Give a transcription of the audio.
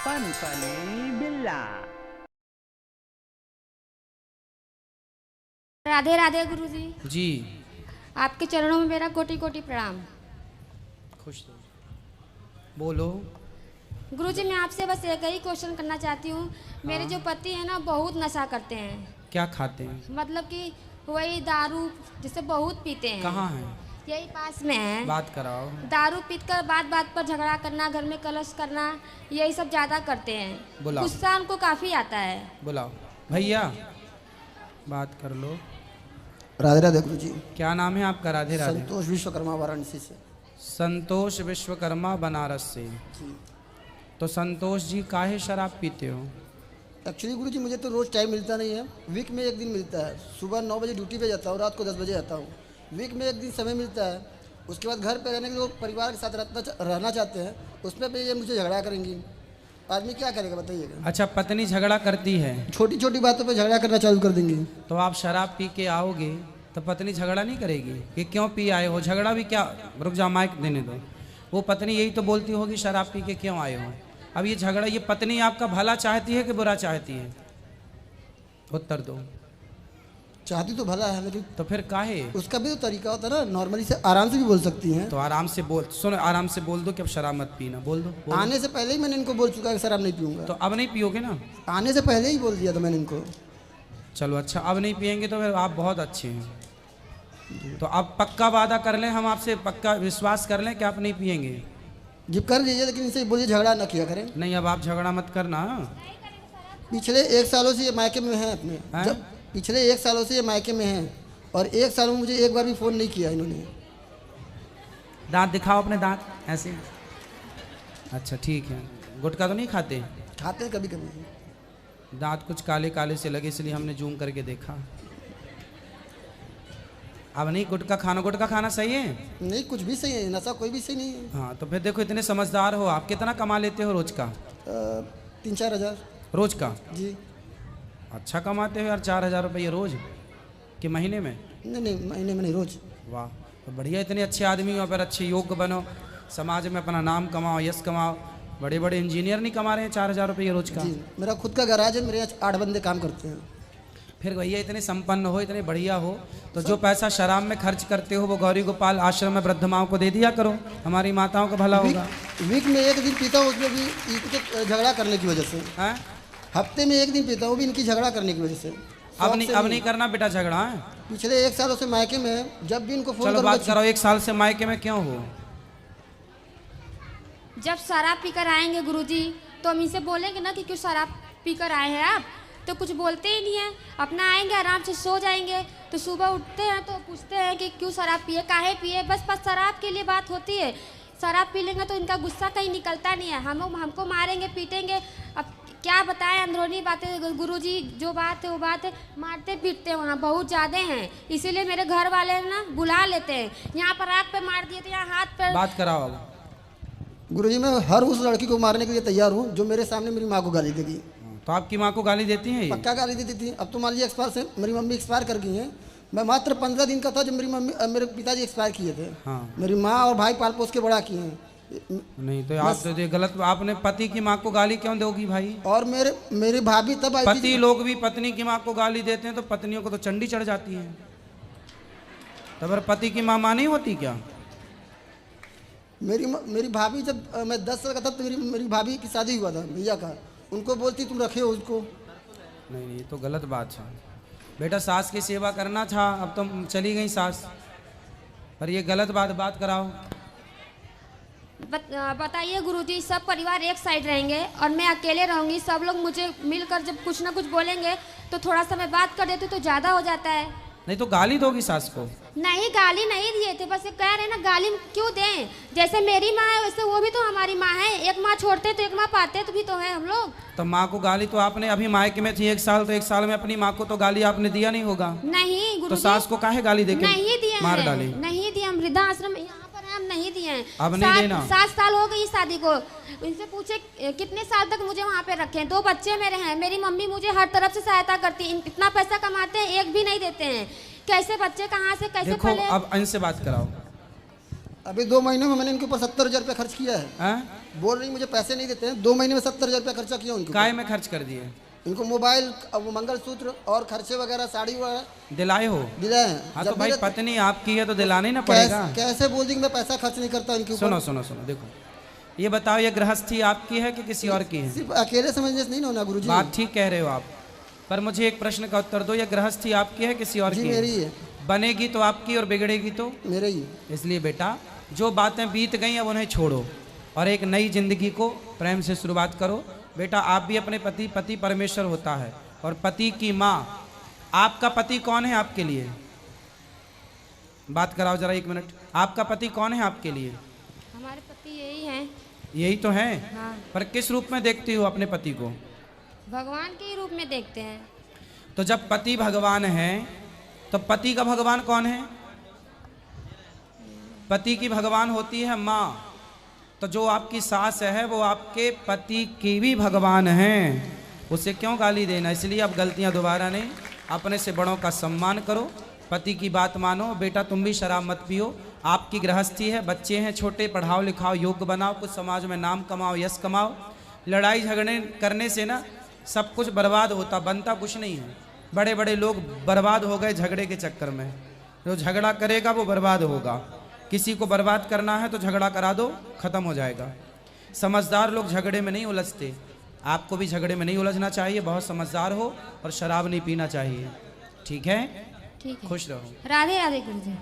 Funny बिल्ला। राधे राधे गुरुजी। जी आपके चरणों में मेरा कोटि कोटि प्रणाम। खुश रहो, बोलो। गुरुजी मैं आपसे बस एक ही क्वेश्चन करना चाहती हूँ। मेरे जो पति हैं ना बहुत नशा करते हैं। क्या खाते हैं? मतलब कि वही दारू जिसे बहुत पीते हैं। कहाँ है? यही पास में है। बात कराओ। दारू पीकर बात बात पर झगड़ा करना, घर में कलश करना, यही सब ज्यादा करते हैं। बुलाओ। गुस्सा उनको काफी आता है। बुलाओ भैया, बात कर लो। राधे राधे गुरु जी। क्या नाम है आपका? राधे राधे। संतोष विश्वकर्मा वाराणसी से। संतोष विश्वकर्मा बनारस से। जी। तो संतोष जी काहे शराब पीते हो? एक्चुअली गुरु जी मुझे तो रोज़ टाइम मिलता नहीं है, वीक में एक दिन मिलता है। सुबह 9 बजे ड्यूटी पे जाता हूँ, रात को 10 बजे आता हूँ। वीक में एक दिन समय मिलता है। उसके बाद घर पे रहने के लोग परिवार के साथ रहना चाहते हैं, उसमें भी ये मुझे झगड़ा करेंगी। आदमी क्या करेगा बताइएगा। अच्छा, पत्नी झगड़ा करती है? छोटी छोटी बातों पे झगड़ा करना चालू कर देंगी। तो आप शराब पी के आओगे तो पत्नी झगड़ा नहीं करेगी कि क्यों पी आए हो? झगड़ा भी क्या, रुक जाओ माइक देने दो। वो पत्नी यही तो बोलती होगी शराब पी के क्यों आए हो। अब ये झगड़ा, ये पत्नी आपका भला चाहती है कि बुरा चाहती है? उत्तर दो। चाहती तो भला है, लेकिन तो फिर काहे? उसका भी तो तरीका होता है ना, नॉर्मली से आराम से भी बोल सकती हैं। तो आराम से बोल, सुन, आराम से बोल दो कि अब शराब मत पीना। बोल दो, बोल दो। आने से पहले ही मैंने इनको बोल चुका है कि शराब नहीं पीऊंगा। तो अब नहीं पियोगे ना? आने से पहले ही बोल दिया था मैंने इनको। चलो अच्छा, अब नहीं पियेंगे तो फिर आप बहुत अच्छे हैं। तो अब पक्का वादा कर लें, हम आपसे पक्का विश्वास कर लें कि आप नहीं पियेंगे। जी कर लीजिए, लेकिन इनसे बोलिए झगड़ा ना किया करें। नहीं, अब आप झगड़ा मत करना। पिछले 1 सालों से ये मायके में हैं अपने। हैं? जब पिछले 1 सालों से ये मायके में हैं और 1 साल में मुझे एक बार भी फ़ोन नहीं किया इन्होंने। दांत दिखाओ अपने, दांत ऐसे। अच्छा ठीक है। गुटखा तो नहीं खाते? खाते हैं कभी कभी। दांत कुछ काले काले से लगे, इसलिए हमने जूम करके देखा। अब नहीं गुटखा खाना, गुटखा खाना सही है? नहीं, कुछ भी सही है, नशा कोई भी सही नहीं है। हाँ तो फिर देखो, इतने समझदार हो आप। कितना कमा लेते हो रोज का? 3-4 हज़ार रोज का? जी। अच्छा कमाते हो यार, 4,000 रुपये रोज कि महीने में? नहीं नहीं, महीने में नहीं, रोज। वाह, तो बढ़िया। इतने अच्छे आदमी हो, फिर अच्छे योग्य बनो, समाज में अपना नाम कमाओ, यश कमाओ। बड़े बड़े इंजीनियर नहीं कमा रहे हैं 4,000 रुपये रोज का? जी, मेरा खुद का गैराज है, मेरे यहाँ 8 बंदे काम करते हैं। फिर भैया इतने संपन्न हो, इतने बढ़िया हो, तो जो पैसा शराब में खर्च करते हो वो गौरी गोपाल आश्रम में वृद्ध माओं को दे दिया करो, हमारी माताओं का भला होगा। वीक में एक दिन पीता हूँ, उसमें भी इनके झगड़ा करने की वजह से। हैं? हफ्ते में एक दिन पीता हूँ, भी इनकी झगड़ा करने की वजह से। अब नहीं करना बेटा झगड़ा है। पिछले 1 सालों से मायके में जब भी इनको फोन चलो बात करो, 1 साल से मायके में क्यों हो? जब शराब पीकर आएंगे गुरुजी तो हम इनसे बोलेंगे ना कि क्यों शराब पीकर आए हैं आप, तो कुछ बोलते ही नहीं है। अपना आएंगे, आराम से सो जाएंगे। तो सुबह उठते हैं तो पूछते हैं कि क्यों शराब पिए, काहे पिए। बस शराब के लिए बात होती है। शराब पी लेंगे तो इनका गुस्सा कहीं निकलता नहीं है। हमको मारेंगे पीटेंगे। अब क्या बताएं, अंदरूनी बातें गुरुजी, जो बात है वो बात है। मारते पीटते वहाँ बहुत ज़्यादा हैं, इसीलिए मेरे घर वाले ना बुला लेते हैं। यहाँ पर आँख पे मार दिए तो यहाँ हाथ पे। बात कराओ अब। गुरुजी मैं हर उस लड़की को मारने के लिए तैयार हूँ जो मेरे सामने मेरी माँ को गाली देगी। तो आपकी माँ को गाली देती हैं ये? पक्का गाली देती थी। अब तो मान लीजिए एक्सपायर से मेरी मम्मी एक्सपायर कर गई हैं। मैं मात्र 15 दिन का था जब मेरे पिताजी एक्सपायर किए थे। हाँ। मेरी माँ और भाई पाल पोस के बड़ा किए हैं। नहीं तो आप तो ये गलत, आपने पति की माँ को गाली क्यों दोगी भाई? और मेरी भाभी तब आई थी। पति लोग भी पत्नी की माँ को गाली देते हैं तो पत्नियों को तो चंडी चढ़ जाती है। तो फिर पति की माँ नहीं होती क्या? मेरी भाभी, जब मैं 10 साल का था तो मेरी भाभी की शादी हुआ था भैया का, उनको बोलती तुम रखे हो उसको। नहीं ये तो गलत बात है बेटा, सास की सेवा करना था। अब तो चली गई सास, पर ये गलत बात कराओ। बताइए गुरुजी, सब परिवार एक साइड रहेंगे और मैं अकेले रहूंगी। सब लोग मुझे मिलकर जब कुछ ना कुछ बोलेंगे तो थोड़ा सा मैं बात कर देती तो ज़्यादा हो जाता है। नहीं तो गाली दोगी सास को? नहीं, गाली नहीं दिए थे, बस ये कह रहे हैं ना गाली क्यों दें। जैसे मेरी माँ है वैसे वो भी तो हमारी माँ है। एक माँ छोड़ते तो एक माँ पाते तो भी तो है हम लोग। तो माँ को गाली तो आपने, अभी मायके में थी 1 साल, तो 1 साल में अपनी माँ को तो गाली आपने दिया नहीं होगा? नहीं तो गुरुजी, सास को काहे गाली देके नहीं दिए मार डाली? नहीं दिए, हम वृद्धा आश्रम यहाँ पर हम नहीं दिए हैं। अब नहीं देना। 7 साल हो गई शादी को। इनसे पूछे कितने साल तक मुझे वहाँ पे रखे। 2 बच्चे मेरे हैं। मेरी मम्मी मुझे हर तरफ से सहायता करती है। इतना पैसा कमाते हैं, एक भी नहीं देते हैं। कैसे बच्चे कहाँ से कैसे देखो पले? अब इनसे बात कराओ। अभी 2 महीनों में मैंने इनके ऊपर 70,000 रुपया खर्च किया है। हाँ? बोल रही मुझे पैसे नहीं देते हैं, 2 महीने में 70,000 रुपया खर्चा किया उनको। काय में खर्च कर दिए? इनको मोबाइल, अब वो मंगलसूत्र और खर्चे वगैरह, साड़ी वगैरह दिलाए हो? दिलाए हैं। हाँ जब तो भाई मेरे- पत्नी आपकी है तो दिलाना ही ना पड़ेगा। कैसे बोल दी कि मैं पैसा खर्च नहीं करता इनके ऊपर? सुनो सुनो सुनो, देखो ये बताओ, ये गृहस्थी आपकी है कि किसी और की है? सिर्फ अकेले समझने से नहीं ना होना गुरुजी। बात ठीक कह रहे हो आप, पर मुझे एक प्रश्न का उत्तर दो, ये गृहस्थी आपकी है किसी और जी की मेरी है? है। बनेगी तो आपकी और बिगड़ेगी तो मेरे ही। इसलिए बेटा, जो बातें बीत गई अब उन्हें छोड़ो और एक नई जिंदगी को प्रेम से शुरुआत करो। बेटा आप भी अपने पति परमेश्वर होता है और पति की माँ। आपका पति कौन है आपके लिए? बात कराओ जरा 1 मिनट। आपका पति कौन है आपके लिए? हमारे पति यही हैं। यही तो है। हाँ, पर किस रूप में देखती हो अपने पति को? भगवान के ही रूप में देखते हैं। तो जब पति भगवान है तो पति का भगवान कौन है? पति की भगवान होती है माँ। तो जो आपकी सास है वो आपके पति की भी भगवान है, उसे क्यों गाली देना? इसलिए अब गलतियां दोबारा नहीं, अपने से बड़ों का सम्मान करो, पति की बात मानो। बेटा तुम भी शराब मत पियो, आपकी गृहस्थी है, बच्चे हैं छोटे, पढ़ाओ लिखाओ, योग्य बनाओ, कुछ समाज में नाम कमाओ, यश कमाओ। लड़ाई झगड़े करने से ना सब कुछ बर्बाद होता, बनता कुछ नहीं है। बड़े बड़े लोग बर्बाद हो गए झगड़े के चक्कर में। जो झगड़ा करेगा वो बर्बाद होगा। किसी को बर्बाद करना है तो झगड़ा करा दो, खत्म हो जाएगा। समझदार लोग झगड़े में नहीं उलझते। आपको भी झगड़े में नहीं उलझना चाहिए, बहुत समझदार हो और शराब नहीं पीना चाहिए। ठीक है? ठीक है। खुश रहो। राधे राधे गुरुजी।